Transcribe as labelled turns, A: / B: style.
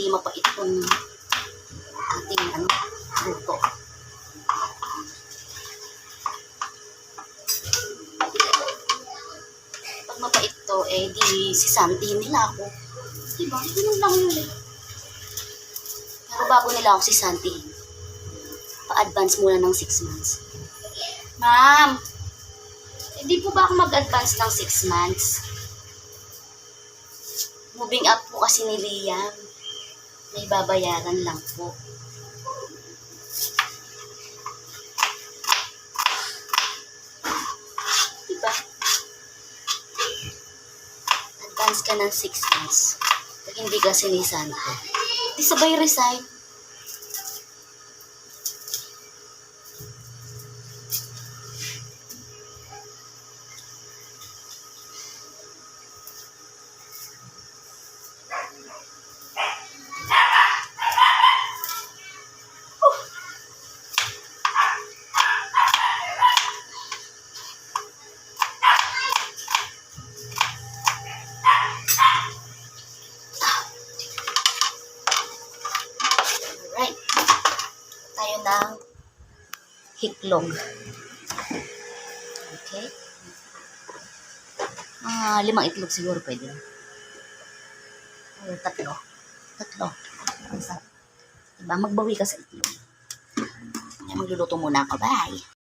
A: hindi mapait itong ating luto. Pag mapait to, di sisantihin nila ako. Diba? Ganun lang yun eh. Pero bago nila ako sisantihin, pa-advance muna ng 6 months. Ma'am, hindi po ba ako mag-advance ng 6 months? Moving up po kasi ni Liam. May babayaran lang po. Diba? Advance ka ng 6 months. Pag hindi ka sinisanto, di sabay resign. Alright. Tayo ng hiklog. Okay. 5 itlog siguro pwede. O 3. 3. Ang sarap. Diba? Magbawi ka sa itlog. Magluluto muna ako. Bye!